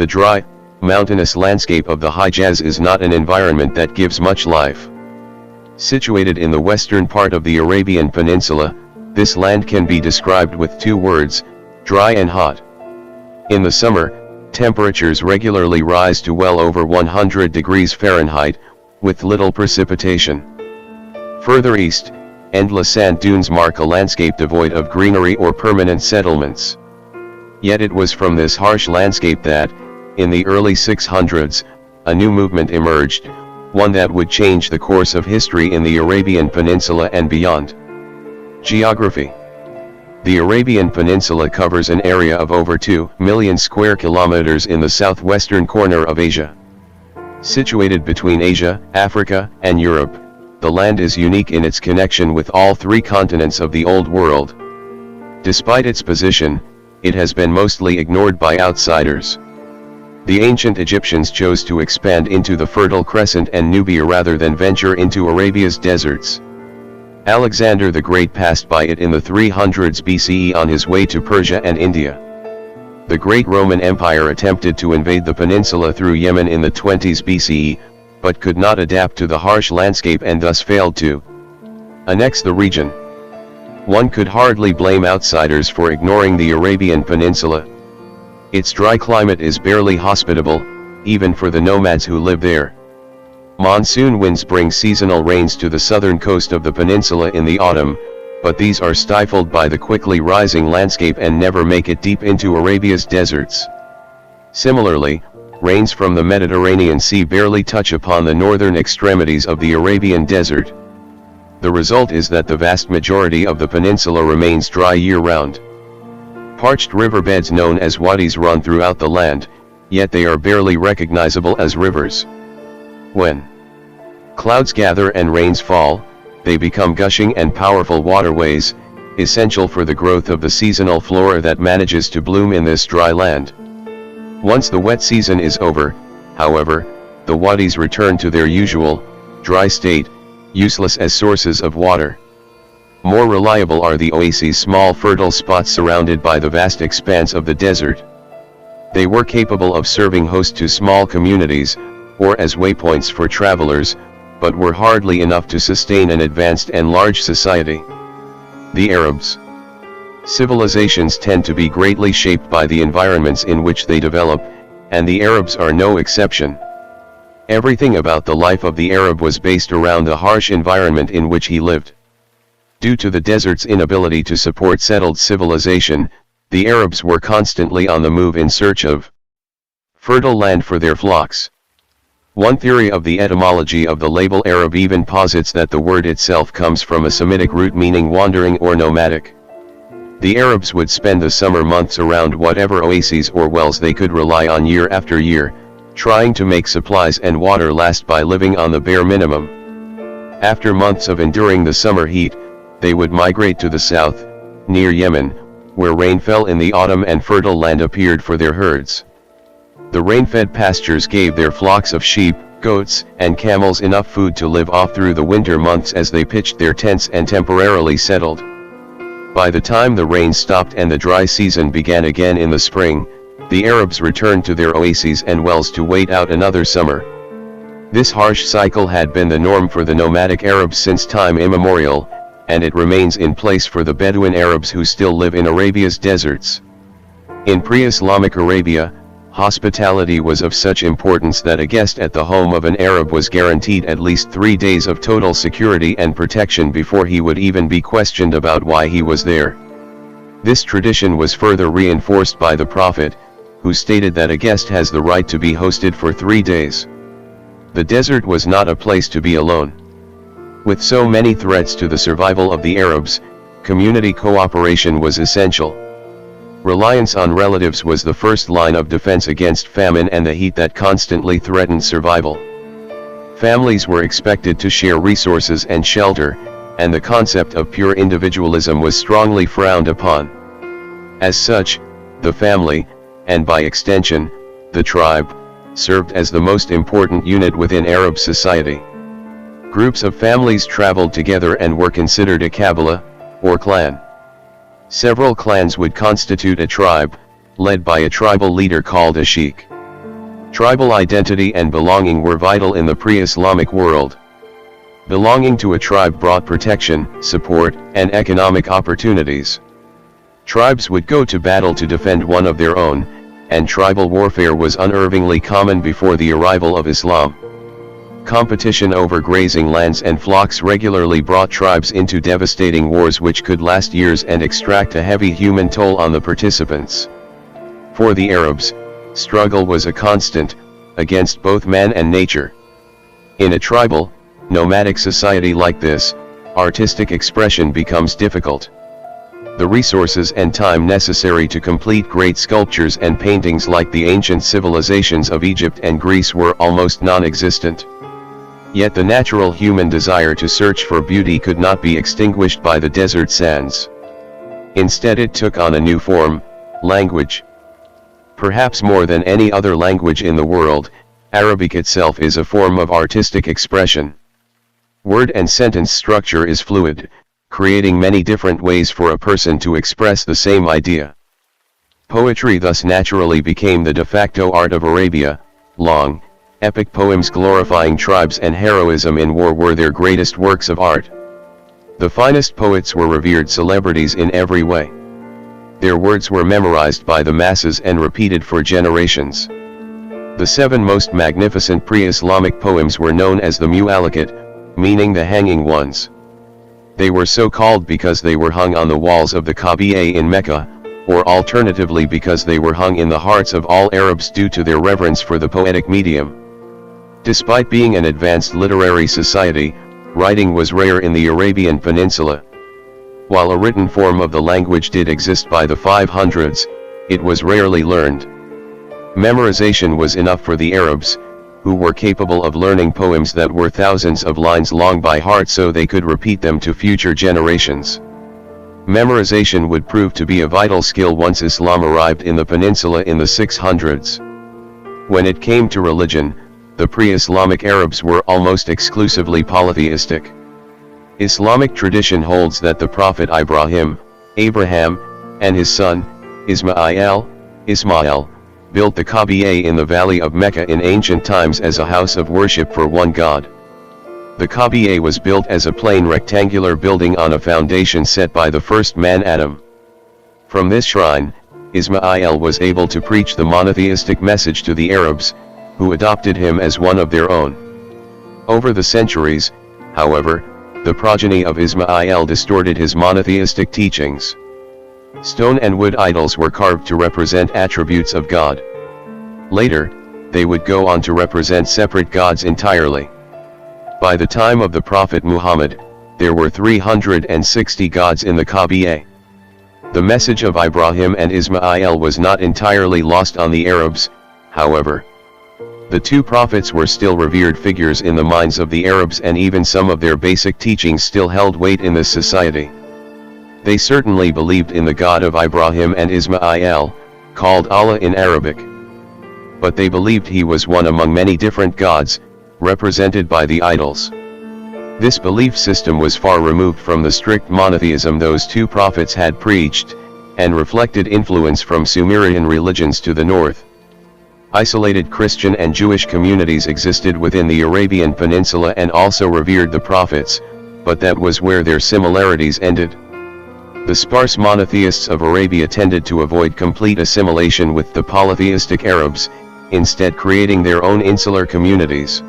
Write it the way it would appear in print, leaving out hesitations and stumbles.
The dry, mountainous landscape of the Hijaz is not an environment that gives much life. Situated in the western part of the Arabian Peninsula, this land can be described with two words, dry and hot. In the summer, temperatures regularly rise to well over 100 degrees Fahrenheit, with little precipitation. Further east, endless sand dunes mark a landscape devoid of greenery or permanent settlements. Yet it was from this harsh landscape that, in the early 600s, a new movement emerged, one that would change the course of history in the Arabian Peninsula and beyond. Geography. The Arabian Peninsula covers an area of over 2 million square kilometers in the southwestern corner of Asia. Situated between Asia, Africa, and Europe, the land is unique in its connection with all three continents of the Old World. Despite its position, it has been mostly ignored by outsiders. The ancient Egyptians chose to expand into the Fertile Crescent and Nubia rather than venture into Arabia's deserts. Alexander the Great passed by it in the 300s BCE on his way to Persia and India. The great Roman Empire attempted to invade the peninsula through Yemen in the 20s BCE, but could not adapt to the harsh landscape and thus failed to annex the region. One could hardly blame outsiders for ignoring the Arabian Peninsula. Its dry climate is barely hospitable, even for the nomads who live there. Monsoon winds bring seasonal rains to the southern coast of the peninsula in the autumn, but these are stifled by the quickly rising landscape and never make it deep into Arabia's deserts. Similarly, rains from the Mediterranean Sea barely touch upon the northern extremities of the Arabian desert. The result is that the vast majority of the peninsula remains dry year-round. Parched riverbeds known as wadis run throughout the land, yet they are barely recognizable as rivers. When clouds gather and rains fall, they become gushing and powerful waterways, essential for the growth of the seasonal flora that manages to bloom in this dry land. Once the wet season is over, however, the wadis return to their usual, dry state, useless as sources of water. More reliable are the oases, small fertile spots surrounded by the vast expanse of the desert. They were capable of serving host to small communities, or as waypoints for travelers, but were hardly enough to sustain an advanced and large society. The Arabs. Civilizations tend to be greatly shaped by the environments in which they develop, and the Arabs are no exception. Everything about the life of the Arab was based around the harsh environment in which he lived. Due to the desert's inability to support settled civilization, the Arabs were constantly on the move in search of fertile land for their flocks. One theory of the etymology of the label Arab even posits that the word itself comes from a Semitic root meaning wandering or nomadic. The Arabs would spend the summer months around whatever oases or wells they could rely on year after year, trying to make supplies and water last by living on the bare minimum. After months of enduring the summer heat, they would migrate to the south, near Yemen, where rain fell in the autumn and fertile land appeared for their herds. The rain-fed pastures gave their flocks of sheep, goats, and camels enough food to live off through the winter months as they pitched their tents and temporarily settled. By the time the rain stopped and the dry season began again in the spring, the Arabs returned to their oases and wells to wait out another summer. This harsh cycle had been the norm for the nomadic Arabs since time immemorial, and it remains in place for the Bedouin Arabs who still live in Arabia's deserts. In pre-Islamic Arabia, hospitality was of such importance that a guest at the home of an Arab was guaranteed at least 3 days of total security and protection before he would even be questioned about why he was there. This tradition was further reinforced by the Prophet, who stated that a guest has the right to be hosted for 3 days. The desert was not a place to be alone. With so many threats to the survival of the Arabs, community cooperation was essential. Reliance on relatives was the first line of defense against famine and the heat that constantly threatened survival. Families were expected to share resources and shelter, and the concept of pure individualism was strongly frowned upon. As such, the family, and by extension, the tribe, served as the most important unit within Arab society. Groups of families traveled together and were considered a Qabila, or clan. Several clans would constitute a tribe, led by a tribal leader called a sheikh. Tribal identity and belonging were vital in the pre-Islamic world. Belonging to a tribe brought protection, support, and economic opportunities. Tribes would go to battle to defend one of their own, and tribal warfare was unerringly common before the arrival of Islam. Competition over grazing lands and flocks regularly brought tribes into devastating wars which could last years and extract a heavy human toll on the participants. For the Arabs, struggle was a constant, against both man and nature. In a tribal, nomadic society like this, artistic expression becomes difficult. The resources and time necessary to complete great sculptures and paintings like the ancient civilizations of Egypt and Greece were almost non-existent. Yet the natural human desire to search for beauty could not be extinguished by the desert sands. Instead it took on a new form, language. Perhaps more than any other language in the world, Arabic itself is a form of artistic expression. Word and sentence structure is fluid, creating many different ways for a person to express the same idea. Poetry thus naturally became the de facto art of Arabia. Long, epic poems glorifying tribes and heroism in war were their greatest works of art. The finest poets were revered celebrities in every way. Their words were memorized by the masses and repeated for generations. The 7 most magnificent pre-Islamic poems were known as the Mu'allaqat, meaning the hanging ones. They were so called because they were hung on the walls of the Kaaba in Mecca, or alternatively because they were hung in the hearts of all Arabs due to their reverence for the poetic medium. Despite being an advanced literary society, writing was rare in the Arabian Peninsula. While a written form of the language did exist by the 500s, it was rarely learned. Memorization was enough for the Arabs, who were capable of learning poems that were thousands of lines long by heart so they could repeat them to future generations. Memorization would prove to be a vital skill once Islam arrived in the peninsula in the 600s. When it came to religion, the pre-Islamic Arabs were almost exclusively polytheistic. Islamic tradition holds that the Prophet Abraham, and his son, Ismail, built the Kaaba in the valley of Mecca in ancient times as a house of worship for one God. The Kaaba was built as a plain rectangular building on a foundation set by the first man Adam. From this shrine, Ismail was able to preach the monotheistic message to the Arabs, who adopted him as one of their own. Over the centuries, however, the progeny of Ismail distorted his monotheistic teachings. Stone and wood idols were carved to represent attributes of God. Later, they would go on to represent separate gods entirely. By the time of the Prophet Muhammad, there were 360 gods in the Kaaba. The message of Ibrahim and Ismail was not entirely lost on the Arabs, however. The two prophets were still revered figures in the minds of the Arabs, and even some of their basic teachings still held weight in this society. They certainly believed in the God of Ibrahim and Ismail, called Allah in Arabic. But they believed he was one among many different gods, represented by the idols. This belief system was far removed from the strict monotheism those two prophets had preached, and reflected influence from Sumerian religions to the north. Isolated Christian and Jewish communities existed within the Arabian Peninsula and also revered the prophets, but that was where their similarities ended. The sparse monotheists of Arabia tended to avoid complete assimilation with the polytheistic Arabs, instead creating their own insular communities.